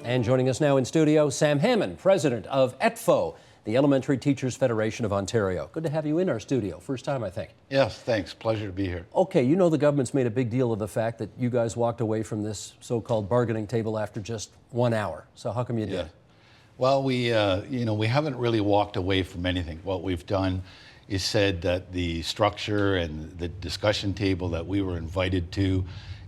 And joining us now in studio, Sam Hammond, president of ETFO, the Elementary Teachers Federation of Ontario. Good to have you in our studio. First time, I think. Yes, thanks. Pleasure to be here. Okay, you know the government's made a big deal of the fact that you guys walked away from this so-called bargaining table after just 1 hour. So how come you did? Yeah. Well, we haven't really walked away from anything. What we've done is said that the structure and the discussion table that we were invited to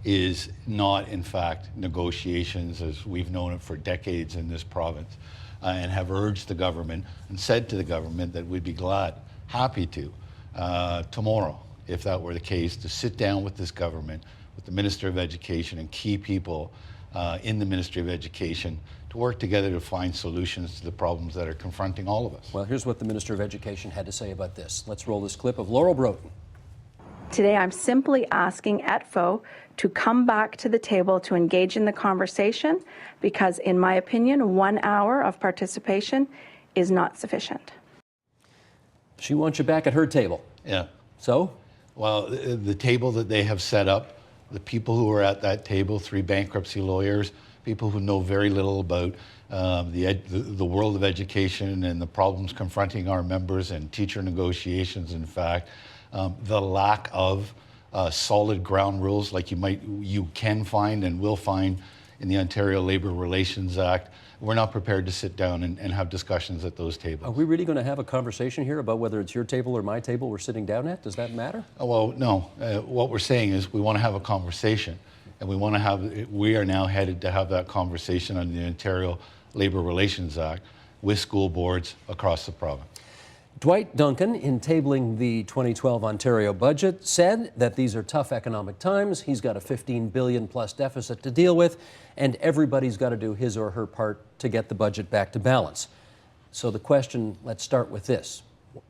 is not, in fact, negotiations as we've known it for decades in this province, and have urged the government and said to the government that we'd be glad, happy to, tomorrow, if that were the case, to sit down with this government, with the Minister of Education and key people in the Ministry of Education to work together to find solutions to the problems that are confronting all of us. Well, here's what the Minister of Education had to say about this. Let's roll this clip of Laurel Broughton. Today, I'm simply asking ETFO to come back to the table to engage in the conversation because, in my opinion, 1 hour of participation is not sufficient. She wants you back at her table. Yeah. So? Well, the table that they have set up, the people who are at that table, 3 bankruptcy lawyers, people who know very little about the world of education and the problems confronting our members and teacher negotiations, in fact, the lack of solid ground rules like you can find and will find in the Ontario Labour Relations Act. We're not prepared to sit down and have discussions at those tables. Are we really going to have a conversation here about whether it's your table or my table we're sitting down at? Does that matter? Well, no. What we're saying is we want to have a conversation, and we are now headed to have that conversation on the Ontario Labour Relations Act with school boards across the province. Dwight Duncan, in tabling the 2012 Ontario budget, said that these are tough economic times. He's got a $15 billion plus deficit to deal with, and everybody's got to do his or her part to get the budget back to balance. So the question, let's start with this.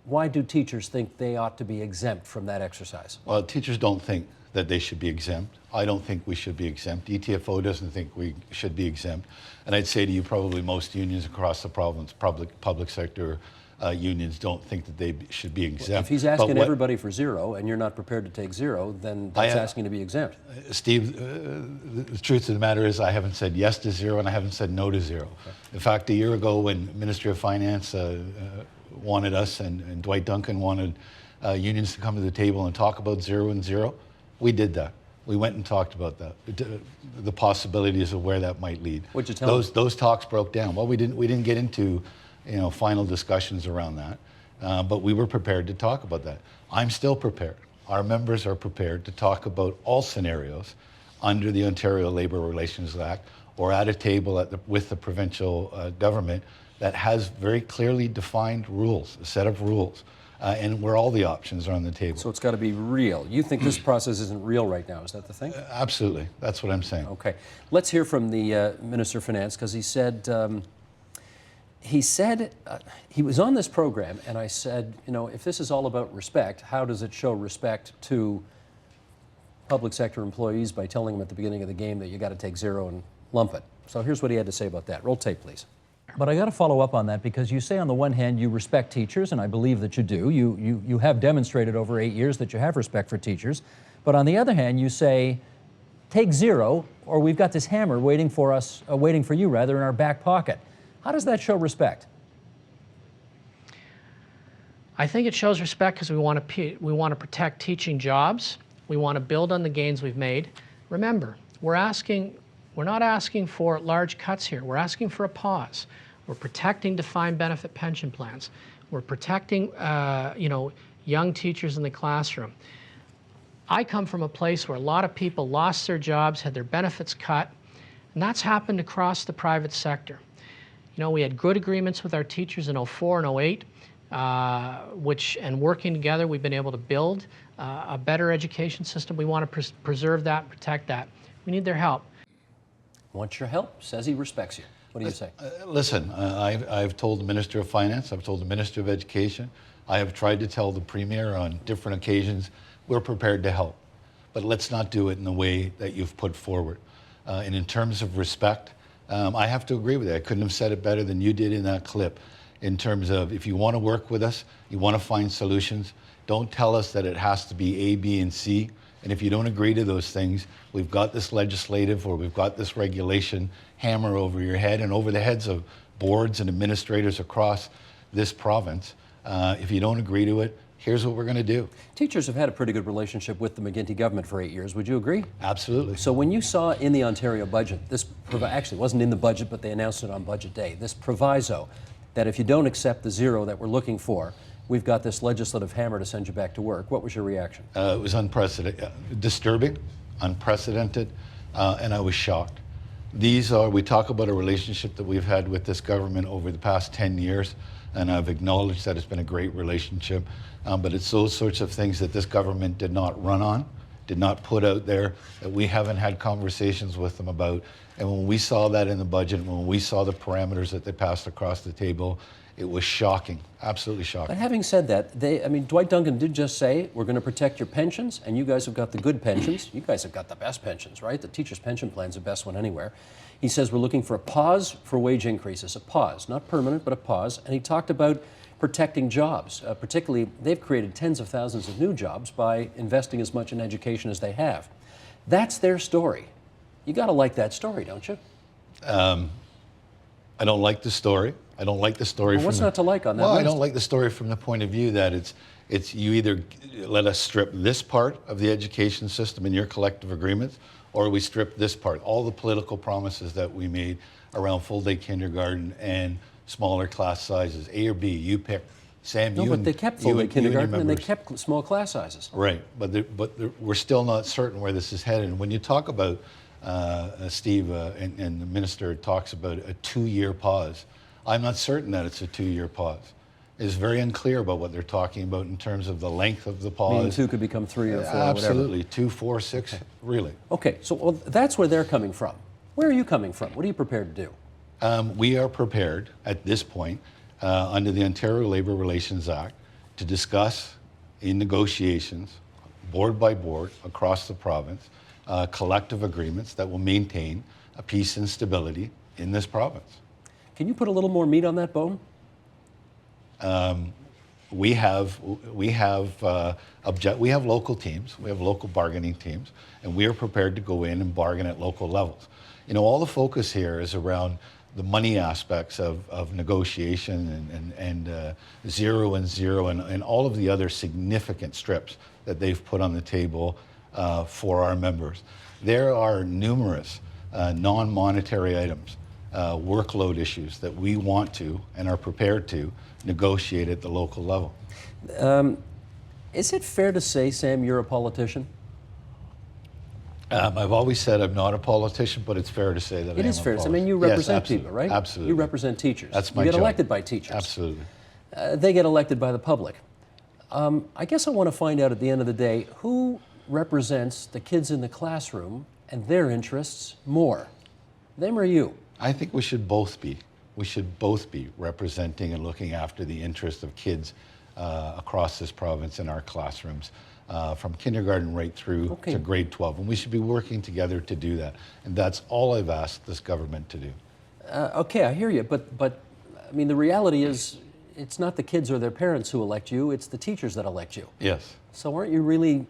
Why do teachers think they ought to be exempt from that exercise? Well, teachers don't think that they should be exempt. I don't think we should be exempt. ETFO doesn't think we should be exempt. And I'd say to you, probably most unions across the province, public sector unions, don't think that they should be exempt. Well, if he's asking everybody for zero and you're not prepared to take zero, then that's asking to be exempt. Steve, the truth of the matter is I haven't said yes to zero and I haven't said no to zero. Okay. In fact, a year ago when Ministry of Finance wanted us and Dwight Duncan wanted unions to come to the table and talk about zero and zero, we did that. We went and talked about that, the possibilities of where that might lead. What'd you tell them? Those talks broke down. Well, we didn't get into final discussions around that, but we were prepared to talk about that. I'm still prepared. Our members are prepared to talk about all scenarios under the Ontario Labour Relations Act or at a table with the provincial government that has very clearly defined rules, a set of rules, and where all the options are on the table. So it's got to be real. You think this process isn't real right now, is that the thing? Absolutely. That's what I'm saying. Okay. Let's hear from the Minister of Finance, because he said he was on this program, and I said, if this is all about respect, how does it show respect to public sector employees by telling them at the beginning of the game that you got to take zero and lump it? So here's what he had to say about that. Roll tape, please. But I got to follow up on that because you say on the one hand you respect teachers, and I believe that you do. You have demonstrated over 8 years that you have respect for teachers. But on the other hand, you say, take zero, or we've got this hammer waiting for us, waiting for you rather, in our back pocket. How does that show respect? I think it shows respect because we want to protect teaching jobs. We want to build on the gains we've made. Remember, we're not asking for large cuts here. We're asking for a pause. We're protecting defined benefit pension plans. We're protecting, young teachers in the classroom. I come from a place where a lot of people lost their jobs, had their benefits cut, and that's happened across the private sector. We had good agreements with our teachers in 04 and 08, and working together, we've been able to build a better education system. We want to preserve that, protect that. We need their help. Wants your help, says he respects you. What do you say? Listen, I've told the Minister of Finance, I've told the Minister of Education, I have tried to tell the Premier on different occasions, we're prepared to help. But let's not do it in the way that you've put forward. And in terms of respect, I have to agree with you. I couldn't have said it better than you did in that clip. In terms of if you want to work with us, you want to find solutions, don't tell us that it has to be A, B, and C. And if you don't agree to those things, we've got this legislative or we've got this regulation hammer over your head and over the heads of boards and administrators across this province. If you don't agree to it, here's what we're going to do. Teachers have had a pretty good relationship with the McGuinty government for 8 years. Would you agree? Absolutely. So when you saw in the Ontario budget, this actually wasn't in the budget, but they announced it on budget day, this proviso that if you don't accept the zero that we're looking for, we've got this legislative hammer to send you back to work. What was your reaction? It was unprecedented, disturbing, unprecedented, and I was shocked. We talk about a relationship that we've had with this government over the past 10 years, and I've acknowledged that it's been a great relationship, but it's those sorts of things that this government did not run on, did not put out there, that we haven't had conversations with them about. And when we saw that in the budget, when we saw the parameters that they passed across the table, it was shocking, absolutely shocking. But having said that, Dwight Duncan did just say, we're going to protect your pensions, and you guys have got the good pensions. You guys have got the best pensions, right? The teacher's pension plan's the best one anywhere. He says we're looking for a pause for wage increases, a pause, not permanent, but a pause. And he talked about protecting jobs. Particularly, they've created tens of thousands of new jobs by investing as much in education as they have. That's their story. You got to like that story, don't you? I don't like the story. I don't like the story. Well, what's not to like on that Well, list? I don't like the story from the point of view that it's you either let us strip this part of the education system in your collective agreements, or we strip this part. All the political promises that we made around full-day kindergarten and smaller class sizes, A or B, you pick. Sam, No, but they kept full-day kindergarten and they kept small class sizes. Right, but we're still not certain where this is headed. And when you talk about, Steve, and the minister talks about a 2-year pause, I'm not certain that it's a 2-year pause. It's very unclear about what they're talking about in terms of the length of the pause. Meaning 2 could become 3 or 4 or Absolutely, whatever. 2, 4, 6, really. Okay, so that's where they're coming from. Where are you coming from? What are you prepared to do? We are prepared at this point under the Ontario Labour Relations Act to discuss in negotiations, board by board, across the province, collective agreements that will maintain a peace and stability in this province. Can you put a little more meat on that bone? We have local teams, we have local bargaining teams, and we are prepared to go in and bargain at local levels. You know, all the focus here is around the money aspects of negotiation and zero and all of the other significant strips that they've put on the table for our members. There are numerous non-monetary items, workload issues that we want to and are prepared to negotiate at the local level. Is it fair to say, Sam, you're a politician? I've always said I'm not a politician, but it's fair to say that I am a politician. It is fair. I mean, you represent absolutely, people, right? Absolutely. You represent teachers. That's my You get job. elected by teachers. Absolutely. They get elected by the public. I guess I want to find out at the end of the day who represents the kids in the classroom and their interests more, them or you? I think we should both be. We should both be representing and looking after the interests of kids across this province in our classrooms, from kindergarten right through to grade 12. And we should be working together to do that. And that's all I've asked this government to do. Okay, I hear you, but I mean, the reality is it's not the kids or their parents who elect you, it's the teachers that elect you. Yes. So aren't you really,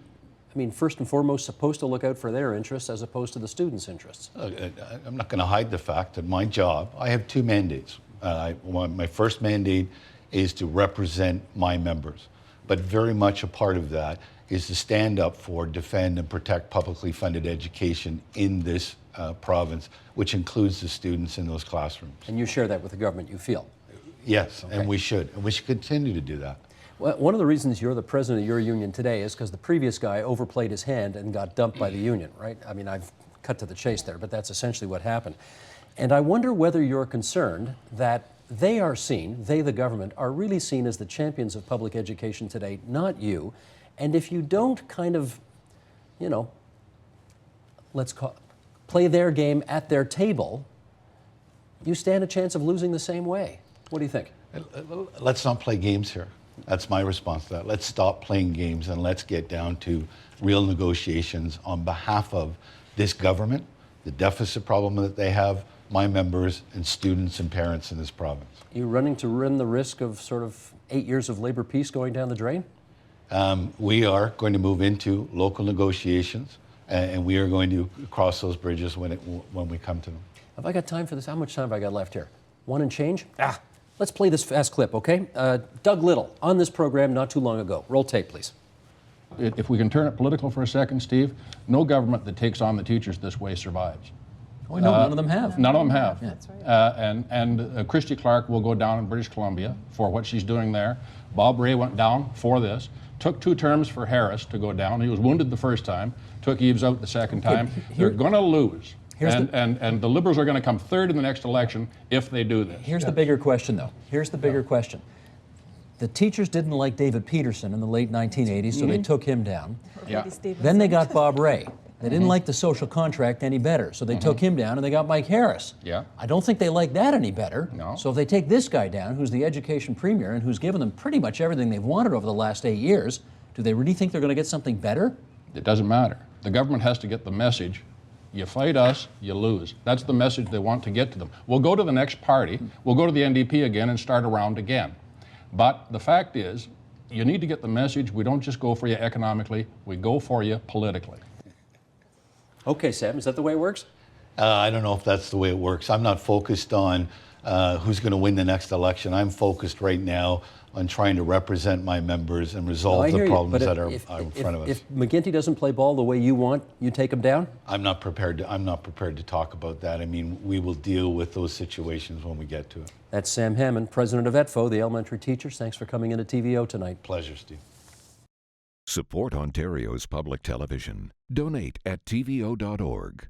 I mean, first and foremost, supposed to look out for their interests as opposed to the students' interests? I'm not going to hide the fact that my job, I have 2 mandates. My first mandate is to represent my members, but very much a part of that is to stand up for, defend, and protect publicly funded education in this province, which includes the students in those classrooms. And you share that with the government, you feel? Yes, and we should continue to do that. Well, one of the reasons you're the president of your union today is because the previous guy overplayed his hand and got dumped by the union, right? I mean, I've cut to the chase there, but that's essentially what happened. And I wonder whether you're concerned that they are seen, they, the government, are really seen as the champions of public education today, not you. And if you don't kind of, you know, play their game at their table, you stand a chance of losing the same way. What do you think? Let's not play games here. That's my response to that. Let's stop playing games and let's get down to real negotiations on behalf of this government, the deficit problem that they have, my members and students and parents in this province. You're running to run the risk of sort of 8 years of labor peace going down the drain? We are going to move into local negotiations, and we are going to cross those bridges when we come to them. Have I got time for this? How much time have I got left here? One and change? Let's play this fast clip, okay? Doug Little, on this program not too long ago. Roll tape, please. If we can turn it political for a second, Steve, no government that takes on the teachers this way survives. Oh, no, none of them have. None of them have. Yeah. That's right. And Christy Clark will go down in British Columbia for what she's doing there. Bob Ray went down for this. Took 2 terms for Harris to go down. He was wounded the first time. Took Eves out the second time. They're going to lose. And the Liberals are going to come third in the next election if they do this. Here's the bigger question, though. Here's the bigger question. The teachers didn't like David Peterson in the late 1980s, so they took him down. Yeah. Then they got Bob Ray. They didn't like the social contract any better, so they took him down, and they got Mike Harris. Yeah. I don't think they like that any better. No. So if they take this guy down, who's the education premier and who's given them pretty much everything they've wanted over the last 8 years, do they really think they're going to get something better? It doesn't matter. The government has to get the message. You fight us, you lose. That's the message they want to get to them. We'll go to the next party. We'll go to the NDP again and start around again. But the fact is, you need to get the message. We don't just go for you economically. We go for you politically. Okay, Sam, is that the way it works? I don't know if that's the way it works. I'm not focused on who's going to win the next election. I'm focused right now on trying to represent my members and resolve I hear the you, problems but that are in front of us. If McGuinty doesn't play ball the way you want, you take him down? I'm not prepared to talk about that. I mean, we will deal with those situations when we get to it. That's Sam Hammond, president of ETFO, the elementary teachers. Thanks for coming into TVO tonight. Pleasure, Steve. Support Ontario's public television. Donate at tvo.org.